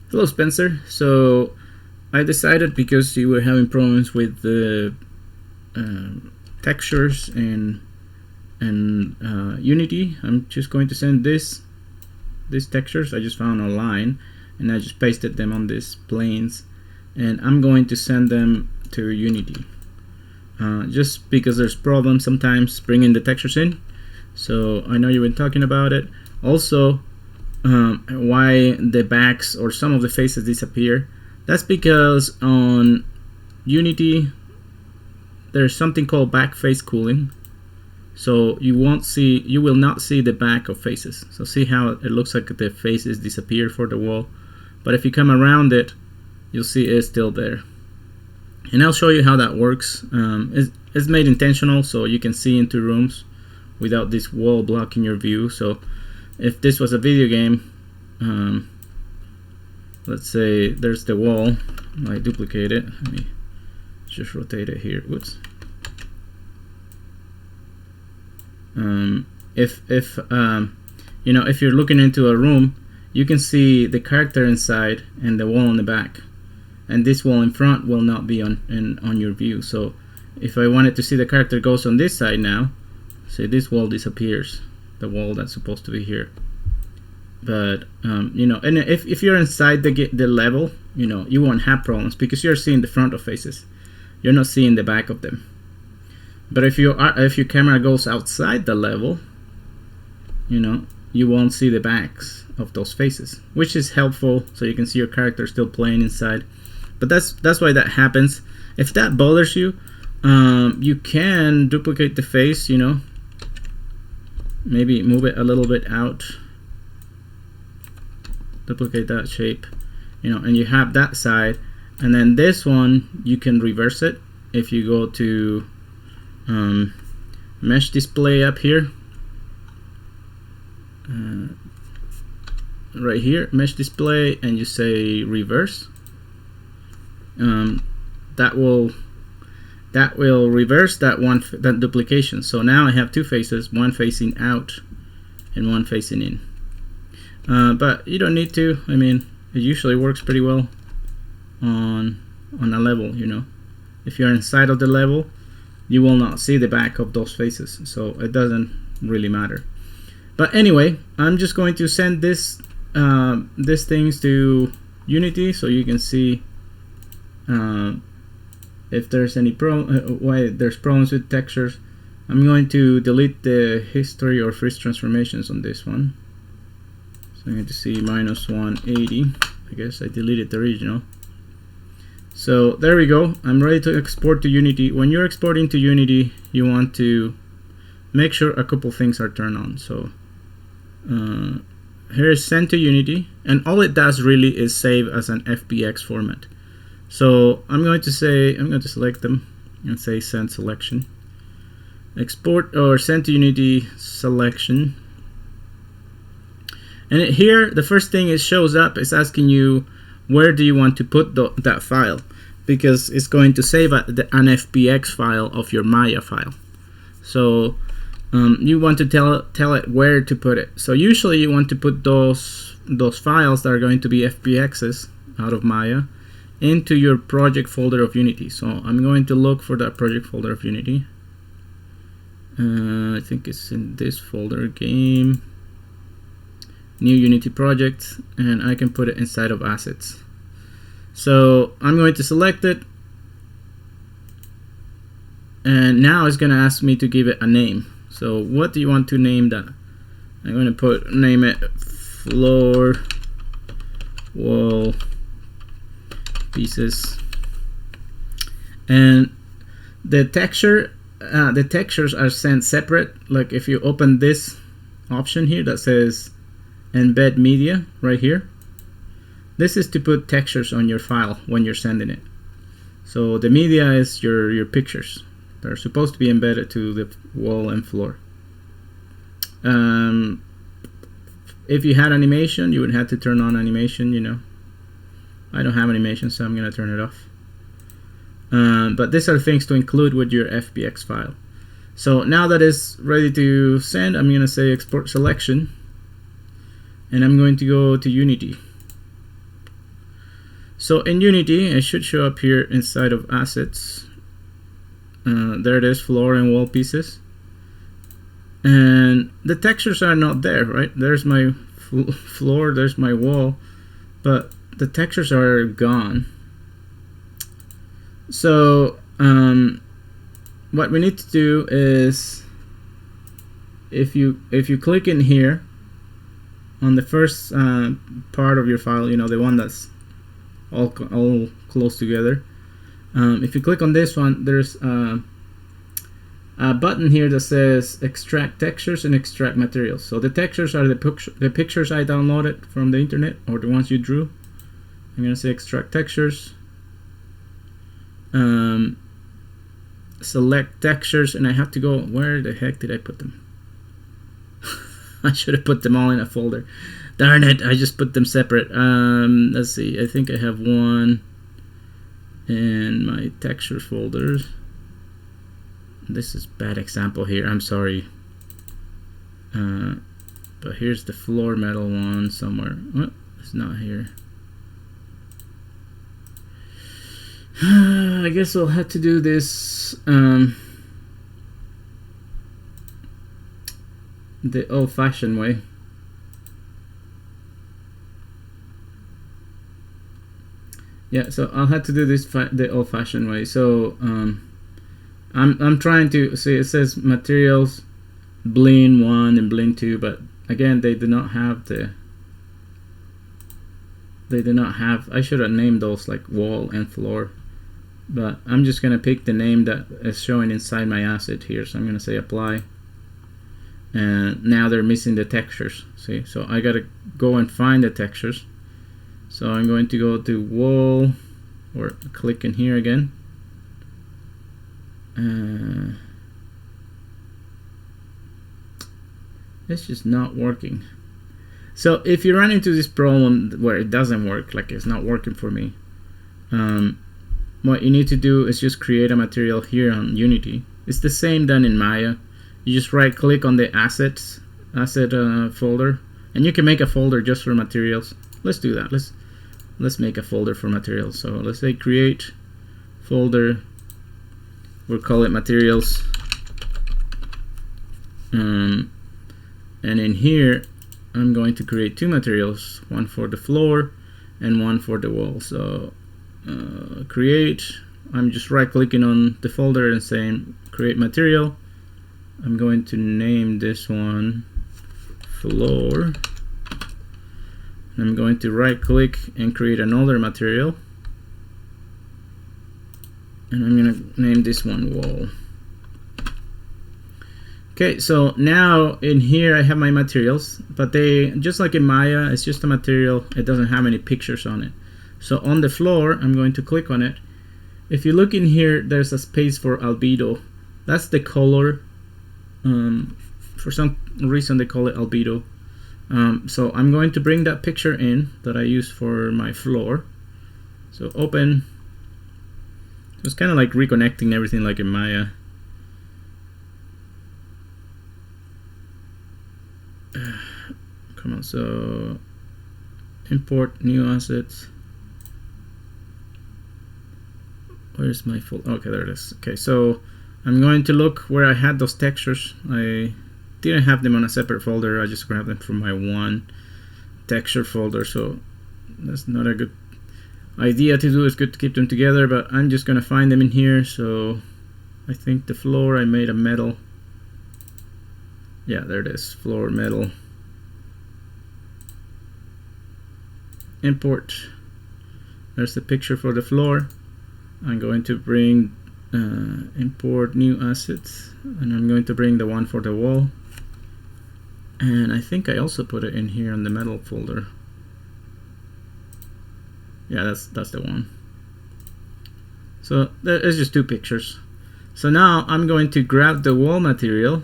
Hello, Spencer. So I decided, because you were having problems with the textures and Unity, I'm just going to send these textures I just found online, and I just pasted them on these planes, and I'm going to send them to Unity. Just because there's problems sometimes bringing the textures in. So I know you've been talking about it. Also, why the backs or some of the faces disappear. That's because on Unity there's something called back face cooling, so you will not see the back of faces. So see how it looks like the faces disappear for the wall, but if you come around it, you'll see it's still there. And I'll show you how that works. It's made intentional so you can see into rooms without this wall blocking your view. So if this was a video game, let's say there's the wall, I duplicate it, let me just rotate it here. Whoops. If you're looking into a room, you can see the character inside and the wall in the back, and this wall in front will not be on your view. So if I wanted to see the character goes on this side now, say this wall disappears, the wall that's supposed to be here. But and if you're inside the level, you won't have problems because you're seeing the front of faces, you're not seeing the back of them. But if your camera goes outside the level, you won't see the backs of those faces, which is helpful so you can see your character still playing inside. But that's why that happens. If that bothers you, you can duplicate the face, maybe move it a little bit out, duplicate that shape, and you have that side, and then this one you can reverse it. If you go to mesh display up here, right here, mesh display, and you say reverse, that will reverse that duplication. So now I have two faces, one facing out and one facing in. But you don't need to. I mean, it usually works pretty well on a level. If you're inside of the level, you will not see the back of those faces, so it doesn't really matter. But anyway, I'm just going to send these things to Unity so you can see if there's any why there's problems with textures. I'm going to delete the history or freeze transformations on this one. So I'm going to see -180. I guess I deleted the original. So there we go. I'm ready to export to Unity. When you're exporting to Unity, you want to make sure a couple things are turned on. So here is send to Unity, and all it does really is save as an FBX format. So I'm going to select them and say send selection, export or send to Unity selection. And here the first thing it shows up is asking you where do you want to put that file, because it's going to save an FBX file of your Maya file. So you want to tell it where to put it. So usually you want to put those files that are going to be FBXs out of Maya into your project folder of Unity. So I'm going to look for that project folder of Unity. I think it's in this folder, game, new Unity project, and I can put it inside of assets. So I'm going to select it, and now it's going to ask me to give it a name. So what do you want to name that? I'm going to name it floor wall pieces. And the textures are sent separate. Like if you open this option here that says Embed Media right here, this is to put textures on your file when you're sending it. So the media is your pictures. They're supposed to be embedded to the wall and floor. If you had animation, you would have to turn on animation. I don't have animation, so I'm gonna turn it off. But these are things to include with your FBX file. So now that it's ready to send, I'm gonna say export selection, and I'm going to go to Unity. So in Unity, it should show up here inside of assets. There it is, floor and wall pieces. And the textures are not there, right? There's my floor, there's my wall, but the textures are gone. So what we need to do is, if you click in here on the first part of your file, you know, the one that's all close together, if you click on this one, there's a button here that says extract textures and extract materials. So the textures are the pictures I downloaded from the internet, or the ones you drew. I'm gonna say extract textures, select textures, and I have to go, where the heck did I put them? I should have put them all in a folder. Darn it, I just put them separate. Let's see, I think I have one in my texture folders. This is bad example here, I'm sorry. But here's the floor metal one somewhere. Oh, it's not here. I guess we'll have to do this the old-fashioned way. Yeah, so I'll have to do this the old-fashioned way. So I'm trying to see, it says materials Blend 1 and Blend 2, but again they do not have I should have named those like wall and floor, but I'm just gonna pick the name that is showing inside my asset here. So I'm gonna say apply, and now they're missing the textures. See, so I gotta go and find the textures. So I'm going to go to wall, or click in here again. It's just not working. So if you run into this problem where it doesn't work, like it's not working for me, what you need to do is just create a material here on Unity. It's the same done in Maya. You just right click on the asset folder, and you can make a folder just for materials. Let's do that. Let's make a folder for materials. So let's say create folder, we'll call it materials, and in here I'm going to create two materials, one for the floor and one for the wall. So create, I'm just right clicking on the folder and saying create material. I'm going to name this one floor. I'm going to right click and create another material, and I'm going to name this one wall. Okay, so now in here I have my materials, but they, just like in Maya, it's just a material. It doesn't have any pictures on it. So on the floor, I'm going to click on it. If you look in here, there's a space for albedo. That's the color. For some reason they call it albedo. So I'm going to bring that picture in that I use for my floor. So open. So it's kind of like reconnecting everything like in Maya. Come on, so import new assets. Where's my folder? Okay, there it is. Okay, so I'm going to look where I had those textures. I didn't have them on a separate folder. I just grabbed them from my one texture folder. So that's not a good idea to do. It's good to keep them together, but I'm just gonna find them in here. So I think the floor, I made a metal. Yeah, there it is, floor metal. Import. There's the picture for the floor. I'm going to bring import new assets, and I'm going to bring the one for the wall. And I think I also put it in here on the metal folder. Yeah, that's the one. So there's just two pictures. So now I'm going to grab the wall material,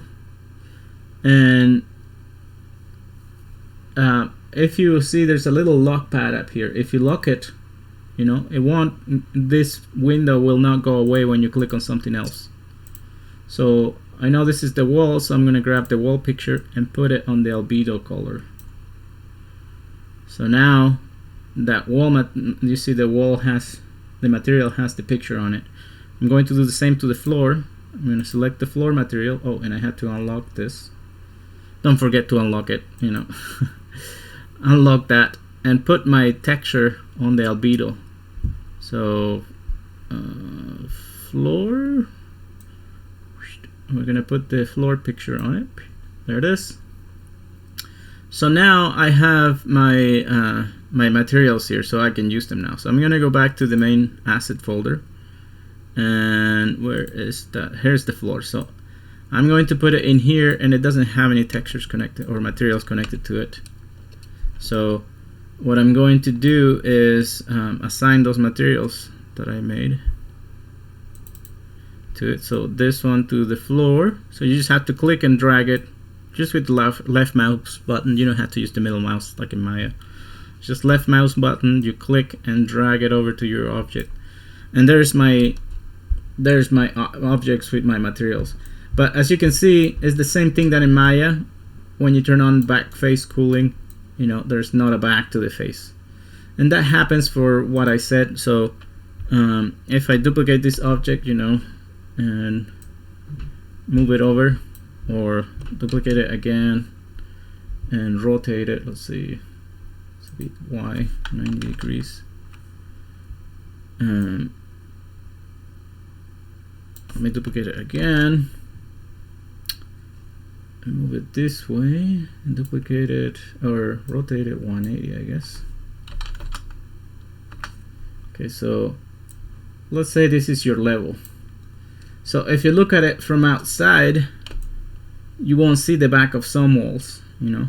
and if you see, there's a little lock pad up here. If you lock it, you know, it won't, this window will not go away when you click on something else. So I know this is the wall, so I'm gonna grab the wall picture and put it on the albedo color. So now that wall you see the wall has the material has the picture on it. I'm going to do the same to the floor. I'm going to select the floor material. Oh, and I had to unlock this. Don't forget to unlock it, you know. Unlock that and put my texture on the albedo. So floor, we're gonna put the floor picture on it. There it is. So now I have my my materials here, so I can use them now. So I'm gonna go back to the main asset folder, and where is that? Here's the floor. So I'm going to put it in here, and it doesn't have any textures connected or materials connected to it. So what I'm going to do is assign those materials that I made to it. So this one to the floor. So you just have to click and drag it just with the left mouse button. You don't have to use the middle mouse like in Maya. Just left mouse button, you click and drag it over to your object. And there's my objects with my materials. But as you can see, it's the same thing that in Maya. When you turn on back face cooling, you know, there's not a back to the face. And that happens for what I said. So if I duplicate this object, you know, and move it over, or duplicate it again and rotate it, let's see, it's a bit Y, 90 degrees. Let me duplicate it again and move it this way and duplicate it or rotate it 180, I guess. Okay, so let's say this is your level. So if you look at it from outside, you won't see the back of some walls, you know,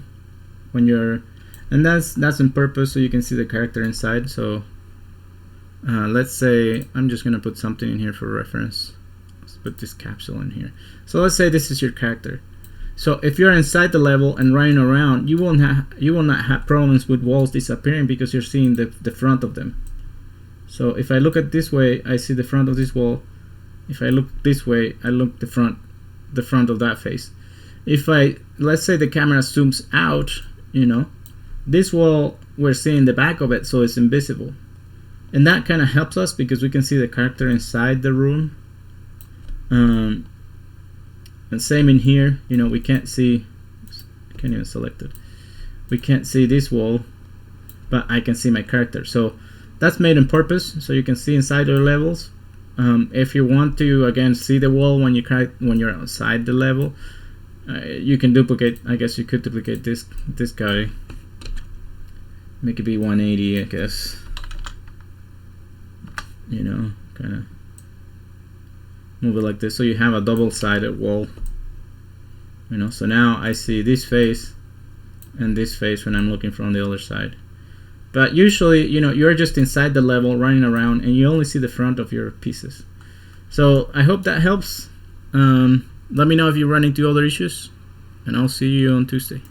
when you're, and that's on purpose, so you can see the character inside. So let's say I'm just gonna put something in here for reference. Let's put this capsule in here. So let's say this is your character. So if you're inside the level and running around, you will not have problems with walls disappearing because you're seeing the front of them. So if I look at this way, I see the front of this wall. If I look this way, I look the front of that face. If let's say the camera zooms out, you know, this wall, we're seeing the back of it, so it's invisible. And that kind of helps us because we can see the character inside the room. And same in here, you know, we can't see, I can't even select it. We can't see this wall, but I can see my character. So that's made on purpose, so you can see inside your levels. If you want to again see the wall when you're outside the level, you can duplicate. I guess you could duplicate this guy, make it be 180, I guess. You know, kind of move it like this, so you have a double-sided wall. You know, so now I see this face and this face when I'm looking from the other side. But usually, you know, you're just inside the level running around and you only see the front of your pieces. So I hope that helps. Let me know if you run into other issues, and I'll see you on Tuesday.